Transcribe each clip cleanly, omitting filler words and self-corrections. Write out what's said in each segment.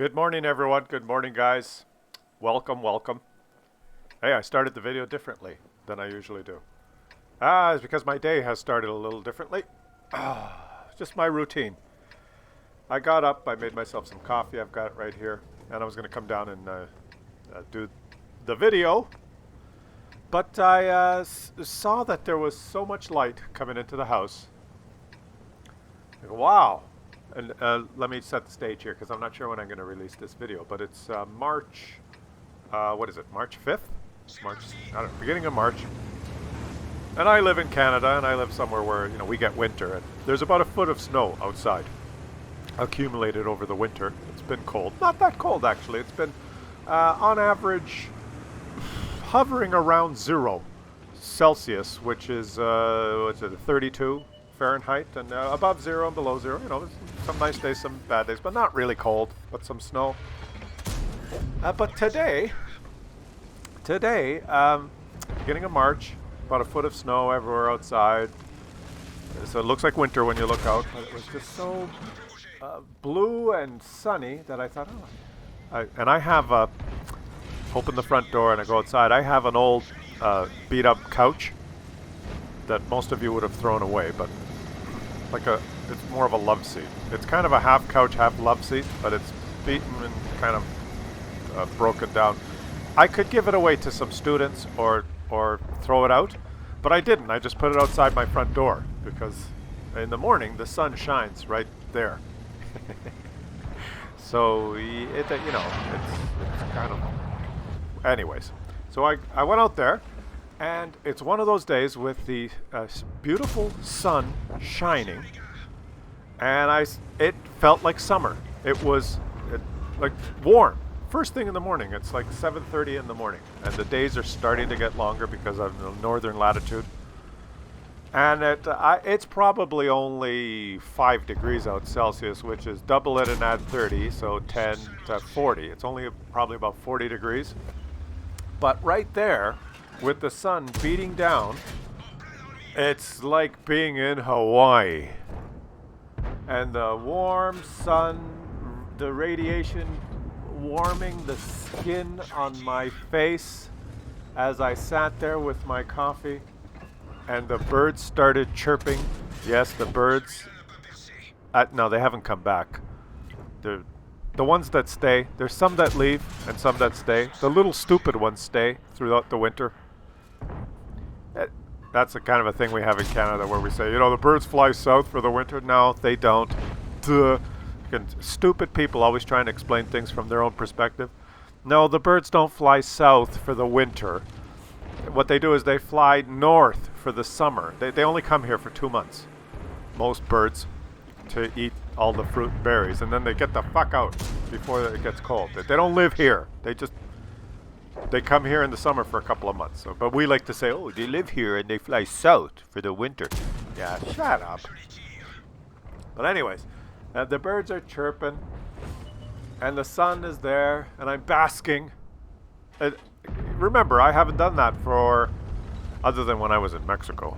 Good morning, everyone. Good morning, guys. Welcome, welcome. Hey, I started the video differently than I usually do. It's because my day has started a little differently. Just my routine. I got up, I made myself some coffee, I've got it right here, and I was going to come down and do the video. But I saw that there was so much light coming into the house. Wow. And let me set the stage here because I'm not sure when I'm going to release this video, but it's March, what is it, March 5th? March, I don't know, beginning of March. And I live in Canada, and I live somewhere where, you know, we get winter, and there's about a foot of snow outside accumulated over the winter. It's been cold. Not that cold, actually. It's been, on average, hovering around 0 Celsius, which is, what's it, 32 Fahrenheit, and above 0 and below 0. You know, some nice days, some bad days, but not really cold, but some snow. But today, beginning of March, about a foot of snow everywhere outside. So it looks like winter when you look out, but it was just so blue and sunny that I thought, and I have, open the front door and I go outside. I have an old beat up couch that most of you would have thrown away, but it's more of a love seat. It's kind of a half couch, half love seat, but it's beaten and kind of broken down. I could give it away to some students or throw it out, but I didn't. I just put it outside my front door because in the morning the sun shines right there. So it's kind of, anyways. So I went out there, and it's one of those days with the beautiful sun shining, and it felt like summer. It was like warm. First thing in the morning, it's like 7:30 in the morning, and the days are starting to get longer because of the northern latitude. And it's probably only 5 degrees out Celsius, which is double it and add 30, so 10 to 40. It's only probably about 40 degrees. But right there, with the sun beating down, it's like being in Hawaii. And the warm sun, the radiation warming the skin on my face as I sat there with my coffee, and the birds started chirping. Yes, the birds. No, they haven't come back. The ones that stay, there's some that leave and some that stay. The little stupid ones stay throughout the winter. That's a kind of a thing we have in Canada where we say, you know, the birds fly south for the winter. No, they don't. Duh. Stupid people always trying to explain things from their own perspective. No, the birds don't fly south for the winter. What they do is they fly north for the summer. They only come here for 2 months, most birds, to eat all the fruit and berries, and then they get the fuck out before it gets cold. They don't live here. They come here in the summer for a couple of months. So, but we like to say, oh, they live here and they fly south for the winter. Yeah, shut up. But anyways, the birds are chirping, and the sun is there, and I'm basking. Remember, I haven't done that for, other than when I was in Mexico.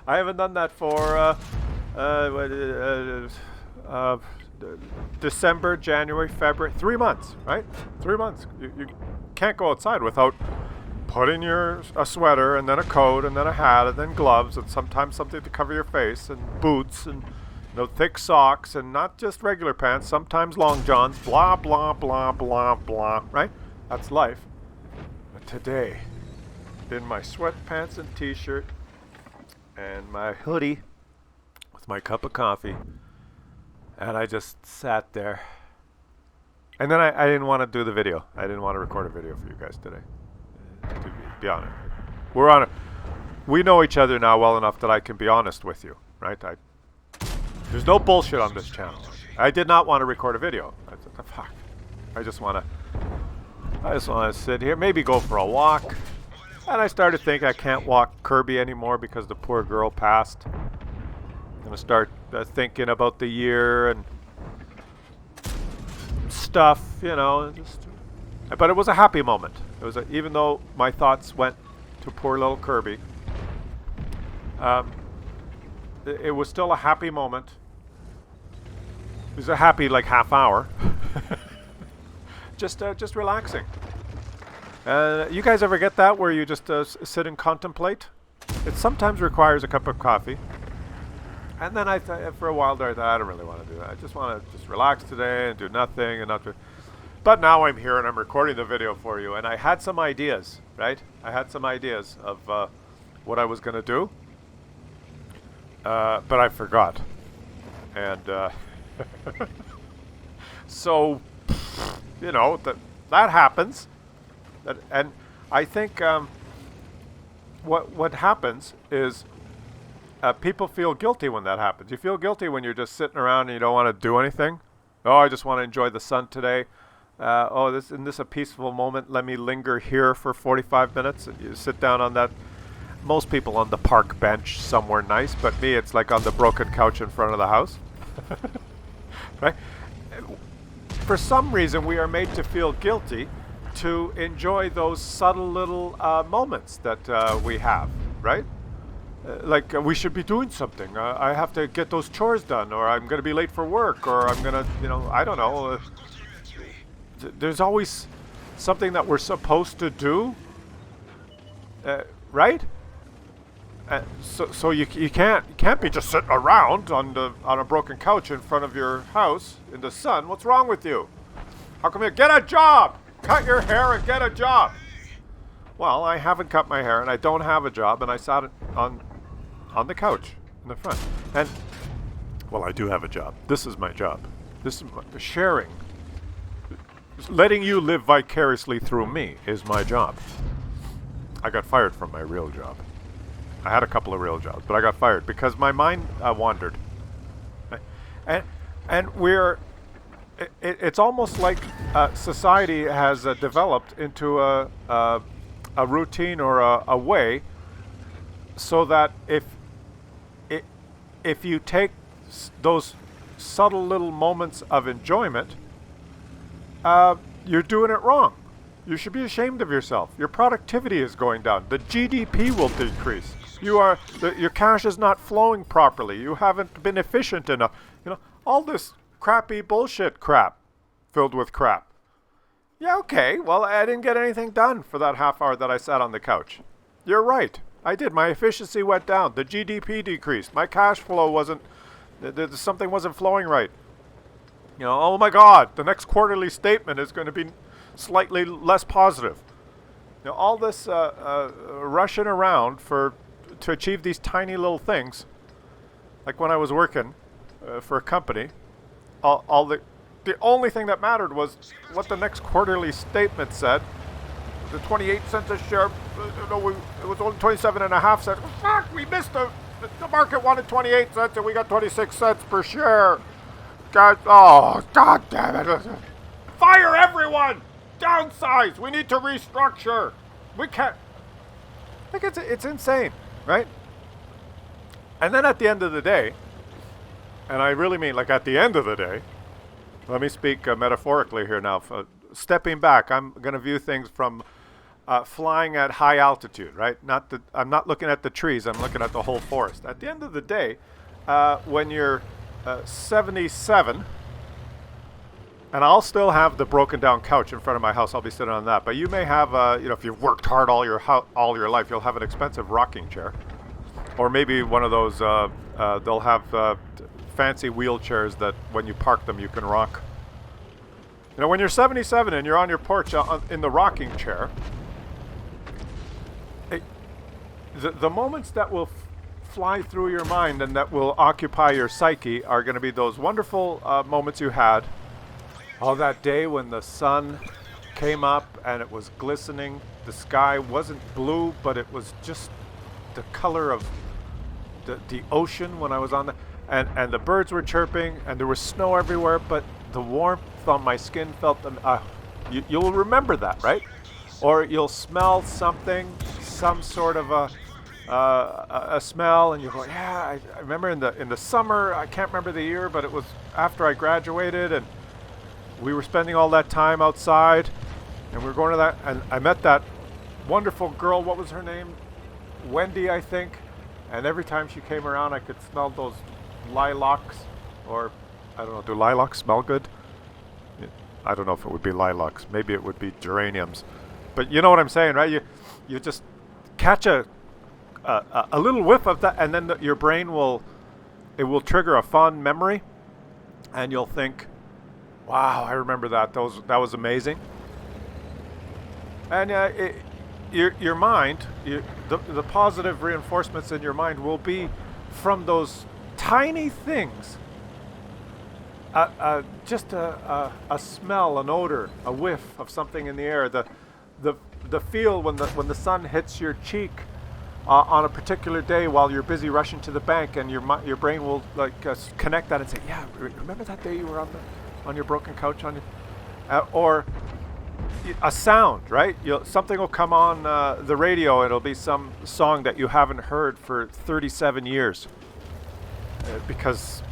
I haven't done that for December, January, February, 3 months, right? 3 months. You can't go outside without putting a sweater, and then a coat, and then a hat, and then gloves, and sometimes something to cover your face, and boots, and thick socks, and not just regular pants, sometimes long johns, blah, blah, blah, blah, blah, right? That's life. But today, in my sweatpants and t-shirt, and my hoodie, with my cup of coffee, and I just sat there. And then I didn't want to do the video. I didn't want to record a video for you guys today, to be honest. We know each other now well enough that I can be honest with you, right? There's no bullshit on this channel. I did not want to record a video. Fuck. I just want to sit here, maybe go for a walk. And I started thinking I can't walk Kirby anymore because the poor girl passed. I'm going to start thinking about the year and stuff, you know. But it was a happy moment. Even though my thoughts went to poor little Kirby, it was still a happy moment. It was a happy, like, half hour. Just relaxing. You guys ever get that where you just sit and contemplate? It sometimes requires a cup of coffee. And then for a while there, I thought, I don't really want to do that. I just want to just relax today and do nothing and not do. But now I'm here and I'm recording the video for you. And I had some ideas, right? I had some ideas of what I was going to do. But I forgot. And so, you know, that happens. And I think what happens is people feel guilty when that happens. You feel guilty when you're just sitting around and you don't want to do anything. Oh, I just want to enjoy the sun today. Isn't this a peaceful moment? Let me linger here for 45 minutes. And you sit down on that. Most people on the park bench somewhere nice, but me, it's like on the broken couch in front of the house. Right? For some reason, we are made to feel guilty to enjoy those subtle little moments that we have, right? We should be doing something. I have to get those chores done, or I'm going to be late for work, or I'm going to, I don't know. There's always something that we're supposed to do, right? So you can't be just sitting around on a broken couch in front of your house in the sun. What's wrong with you? How come you get a job? Cut your hair and get a job. Well, I haven't cut my hair and I don't have a job, and I sat on the couch in the front. And well, I do have a job. This is my job. This is sharing. Letting you live vicariously through me is my job. I got fired from my real job. I had a couple of real jobs, but I got fired because my mind wandered. And it's almost like society has developed into a routine or a way, so that if you take those subtle little moments of enjoyment, you're doing it wrong. You should be ashamed of yourself. Your productivity is going down. The GDP will decrease. Your cash is not flowing properly. You haven't been efficient enough. All this crappy bullshit crap filled with crap. Yeah, okay. Well, I didn't get anything done for that half hour that I sat on the couch. You're right. I did. My efficiency went down. The GDP decreased. My cash flow something wasn't flowing right. Oh my God, the next quarterly statement is going to be slightly less positive. All this rushing around to achieve these tiny little things, like when I was working for a company, the only thing that mattered was what the next quarterly statement said. The 28 cents a share, it was only 27.5 cents. Fuck, we missed the market wanted 28 cents and we got 26 cents per share. God damn it. Fire everyone! Downsize! We need to restructure! We can't... it's insane, right? And then at the end of the day, and I really mean like at the end of the day, let me speak metaphorically here now. Stepping back, I'm going to view things from flying at high altitude, right? I'm not looking at the trees, I'm looking at the whole forest. At the end of the day, when you're 77, and I'll still have the broken down couch in front of my house. I'll be sitting on that. But you may have, if you've worked hard all your life, you'll have an expensive rocking chair, or maybe one of those. They'll have fancy wheelchairs that when you park them, you can rock. When you're 77 and you're on your porch in the rocking chair, the moments that will fly through your mind and that will occupy your psyche are going to be those wonderful moments you had. That day when the sun came up and it was glistening. The sky wasn't blue, but it was just the color of the ocean when I was on and the birds were chirping and there was snow everywhere, but the warmth on my skin felt them. You'll remember that, right? Or you'll smell something, some sort of a smell, and you go, yeah, I remember in the summer. I can't remember the year, but it was after I graduated, and we were spending all that time outside, and we were going to that, and I met that wonderful girl. What was her name? Wendy, I think. And every time she came around, I could smell those lilacs, or I don't know. Do lilacs smell good? I don't know if it would be lilacs. Maybe it would be geraniums. But you know what I'm saying, right? You just catch a little whiff of that, and then your brain will trigger a fond memory, and you'll think, "Wow, I remember that. That was amazing." And your mind, the positive reinforcements in your mind will be from those tiny things. Just a smell, an odor, a whiff of something in the air, the feel when the sun hits your cheek on a particular day while you're busy rushing to the bank, and your brain will connect that and say, "Yeah, remember that day you were on your broken couch or a sound, right? Something will come on the radio, and it'll be some song that you haven't heard for 37 years because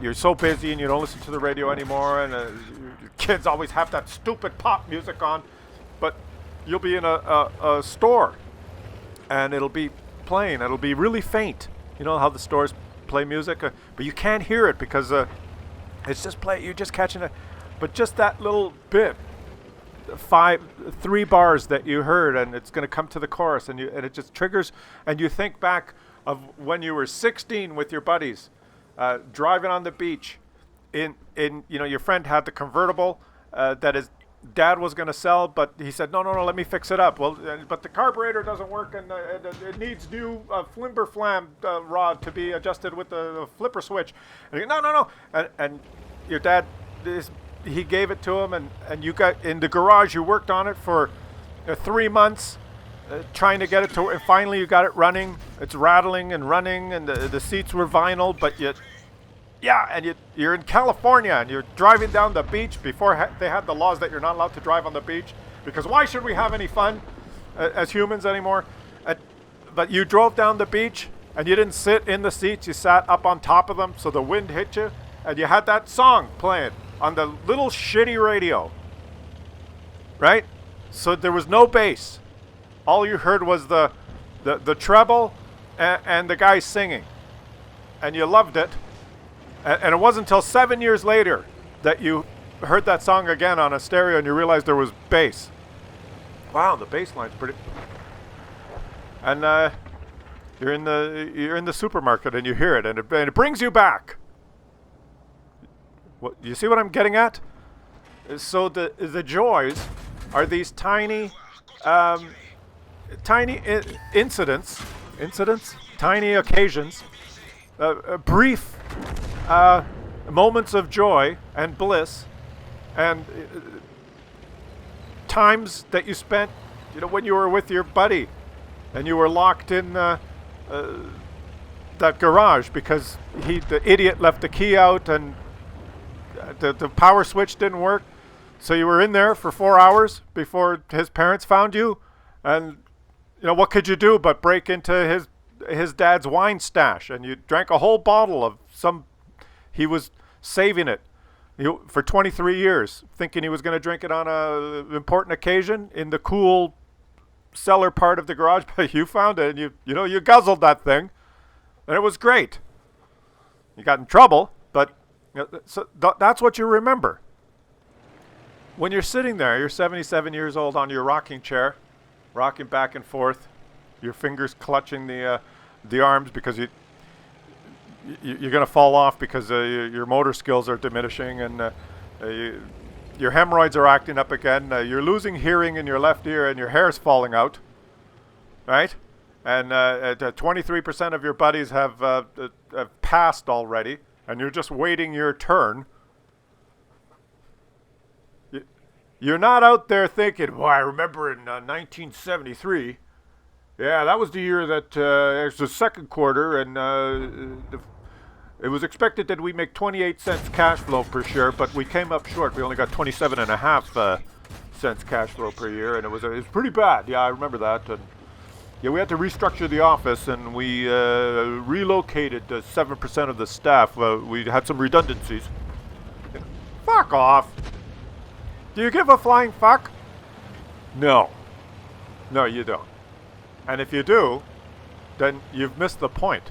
you're so busy and you don't listen to the radio anymore, and your kids always have that stupid pop music on, but you'll be in a store and it'll be playing. It'll be really faint. You know how the stores play music, but you can't hear it because it's just you're just catching it. But just that little bit, 3 bars that you heard, and it's going to come to the chorus, and it just triggers, and you think back of when you were 16 with your buddies, driving on the beach. Your friend had the convertible that his dad was going to sell, but he said, no, let me fix it up. Well, but the carburetor doesn't work, and it needs new flimber flam rod to be adjusted with the flipper switch. And you go, no. And your dad he gave it to him, and you got in the garage. You worked on it for 3 months, trying to get it to, and finally you got it running. It's rattling and running, and the seats were vinyl, but you're in California, and you're driving down the beach before they had the laws that you're not allowed to drive on the beach, because why should we have any fun as humans anymore? But you drove down the beach, and you didn't sit in the seats. You sat up on top of them, so the wind hit you, and you had that song playing on the little shitty radio, right? So there was no bass. All you heard was the treble and the guy singing, and you loved it. And it wasn't until 7 years later that you heard that song again on a stereo, and you realized there was bass. Wow, the bass line's pretty. And you're in the supermarket, and you hear it, and it brings you back. You see what I'm getting at? So the joys are these tiny incidents, tiny occasions, brief moments of joy and bliss, and times that you spent, when you were with your buddy, and you were locked in that garage because the idiot left the key out, and the power switch didn't work, so you were in there for 4 hours before his parents found you, and what could you do but break into his dad's wine stash, and you drank a whole bottle of he was saving it for 23 years, thinking he was going to drink it on a important occasion in the cool cellar part of the garage, but you found it, and you guzzled that thing, and it was great. You got in trouble, but so that's what you remember. When you're sitting there, you're 77 years old on your rocking chair, rocking back and forth, your fingers clutching the arms because you're going to fall off because your motor skills are diminishing, and your hemorrhoids are acting up again. You're losing hearing in your left ear, and your hair's falling out, right? And 23% of your buddies have passed already, and you're just waiting your turn. You're not out there thinking, well, I remember in 1973, yeah, that was the year that it was the second quarter, and it was expected that we make 28 cents cash flow per share, but we came up short. We only got 27.5 cents cash flow per year, and it was pretty bad. Yeah, I remember that. And yeah, we had to restructure the office, and we relocated 7% of the staff. We had some redundancies. Fuck off. Do you give a flying fuck? No. No, you don't. And if you do, then you've missed the point.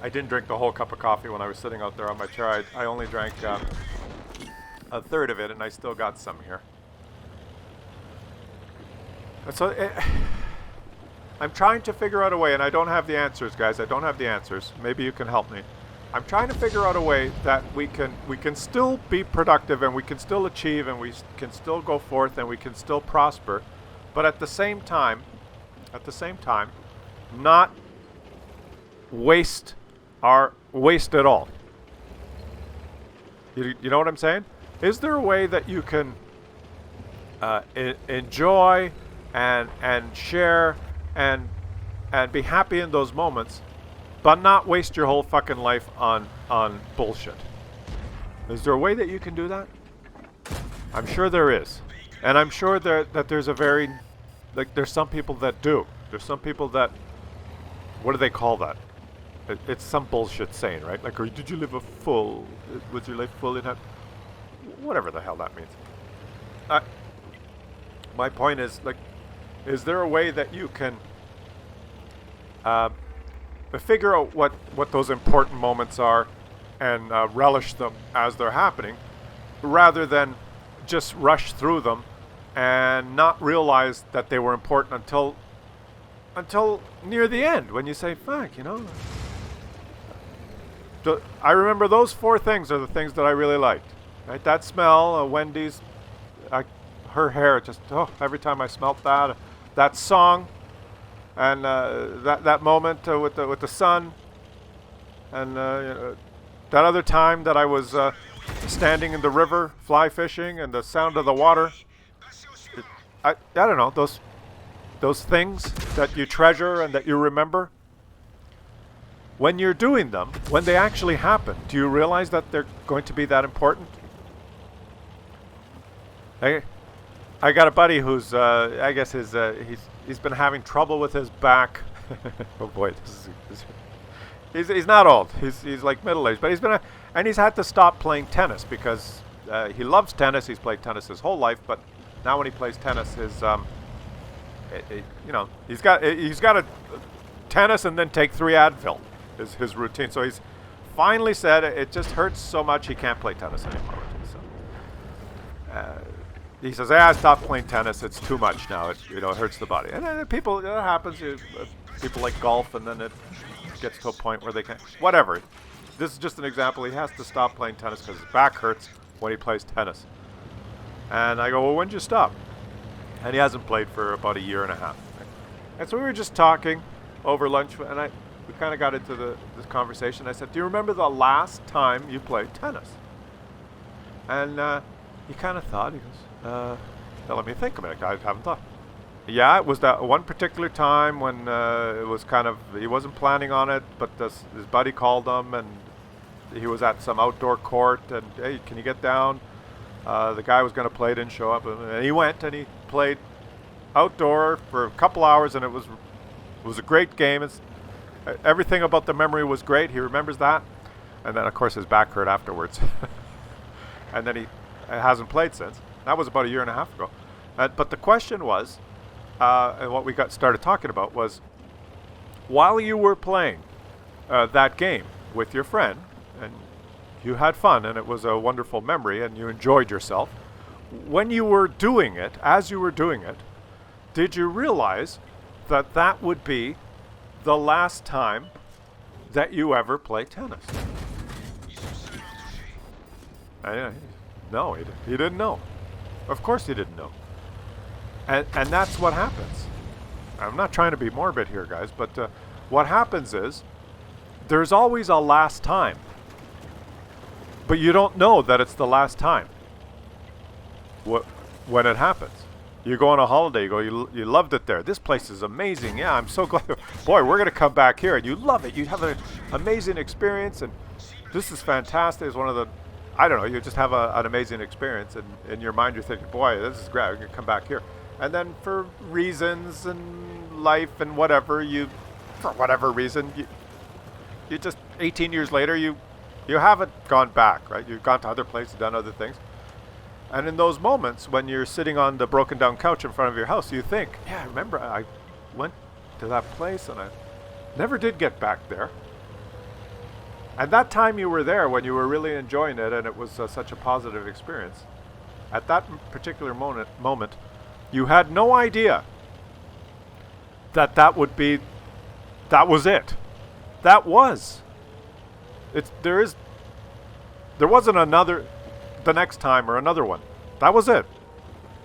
I didn't drink the whole cup of coffee when I was sitting out there on my chair. I only drank a third of it, and I still got some here. And so I'm trying to figure out a way, and I don't have the answers, guys. I don't have the answers. Maybe you can help me. I'm trying to figure out a way that we can still be productive, and we can still achieve, and we can still go forth, and we can still prosper, but at the same time, not waste it all. You know what I'm saying? Is there a way that you can enjoy and share and be happy in those moments, but not waste your whole fucking life on bullshit? Is there a way that you can do that? I'm sure there is. And I'm sure that there's a very, like, there's some people that do. There's some people that, what do they call that? It's some bullshit saying, right? Like, or did you live a full, was your life full in that? Whatever the hell that means. My point is, like, is there a way that you can figure out what those important moments are and relish them as they're happening, rather than just rush through them and not realize that they were important until near the end, when you say, fuck, you know. I remember those 4 things are the things that I really liked. Right? That smell, Wendy's, her hair, just, every time I smelt that. That song, and that moment with the sun, and that other time that I was standing in the river, fly fishing, and the sound of the water. I don't know, those things that you treasure and that you remember. When you're doing them, when they actually happen, do you realize that they're going to be that important? I got a buddy who's, I guess he's been having trouble with his back. Oh boy, he's not old. He's like middle-aged, but he's had to stop playing tennis because he loves tennis. He's played tennis his whole life, but now when he plays tennis, he's got a tennis and then take 3 Advil is his routine. So he's finally said it just hurts so much he can't play tennis anymore. So he says, I stopped playing tennis. It's too much now. It hurts the body. And then people, it happens. People like golf, and then it gets to a point where they can't. Whatever. This is just an example. He has to stop playing tennis because his back hurts when he plays tennis. And I go, well, when did you stop? And he hasn't played for about 1.5 years. And so we were just talking over lunch, and we kind of got into this conversation. I said, do you remember the last time you played tennis? And he kind of thought. He goes, now let me think a minute. I haven't thought. Yeah, it was that one particular time when it was kind of, he wasn't planning on it, but his buddy called him, and he was at some outdoor court, and, hey, can you get down? The guy was going to play, didn't show up, and he went, and he played outdoor for a couple hours, and it was a great game. Everything about the memory was great. He remembers that. And then, of course, his back hurt afterwards. And then he hasn't played since. That was about 1.5 years ago. But the question was, and what we started talking about was, while you were playing that game with your friend, and you had fun, and it was a wonderful memory, and you enjoyed yourself, when you were doing it, as you were doing it, did you realize that that would be the last time that you ever play tennis? No, he didn't know. Of course he didn't know. And that's what happens. I'm not trying to be morbid here, guys, but what happens is there's always a last time. But you don't know that it's the last time when it happens. You go on a holiday, you loved it there. This place is amazing. Yeah, I'm so glad. Boy, we're going to come back here. And you love it. You have an amazing experience. And this is fantastic. It's one of the, I don't know, you just have an amazing experience. And in your mind, you're thinking, boy, this is great. I'm going to come back here. And then for reasons and life and whatever, for whatever reason, you just, 18 years later, you haven't gone back, right? You've gone to other places, done other things. And in those moments, when you're sitting on the broken down couch in front of your house, you think, yeah, I remember I went to that place and I never did get back there. And that time you were there when you were really enjoying it and it was such a positive experience, at that particular moment, you had no idea that that was it. That was. There wasn't another, the next time or another one. That was it.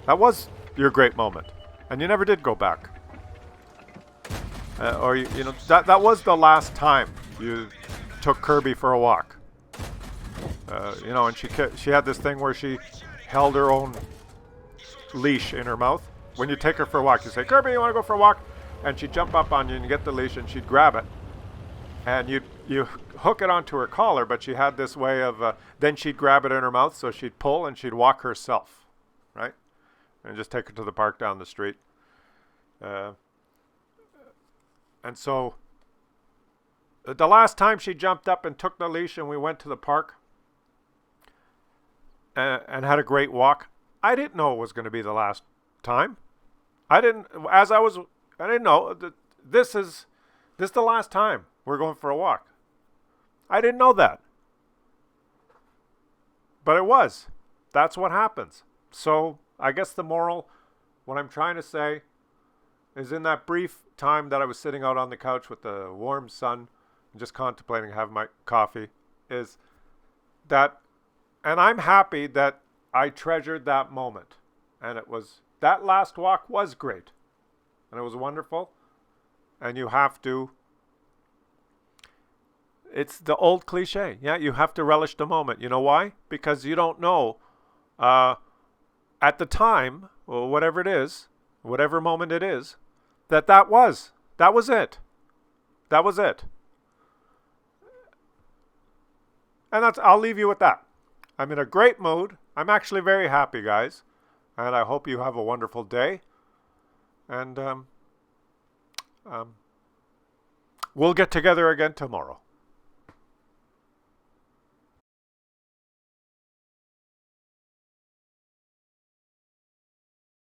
That was your great moment. And you never did go back. That was the last time you took Kirby for a walk. And she had this thing where she held her own leash in her mouth. When you take her for a walk, you say, Kirby, you want to go for a walk? And she'd jump up on you and you get the leash and she'd grab it. And you hook it onto her collar, but she had this way of, then she'd grab it in her mouth, so she'd pull and she'd walk herself, right? And just take her to the park down the street. And so the last time she jumped up and took the leash and we went to the park and had a great walk, I didn't know it was going to be the last time. I didn't know this is the last time we're going for a walk. I didn't know that. But it was. That's what happens. So I guess the moral, what I'm trying to say, is in that brief time that I was sitting out on the couch with the warm sun and just contemplating having my coffee, is that, and I'm happy that I treasured that moment. And that last walk was great. And it was wonderful. And you have to, it's the old cliche. Yeah, you have to relish the moment. You know why? Because you don't know at the time, or whatever it is, whatever moment it is, that was it. That was it. And I'll leave you with that. I'm in a great mood. I'm actually very happy, guys. And I hope you have a wonderful day. And we'll get together again tomorrow.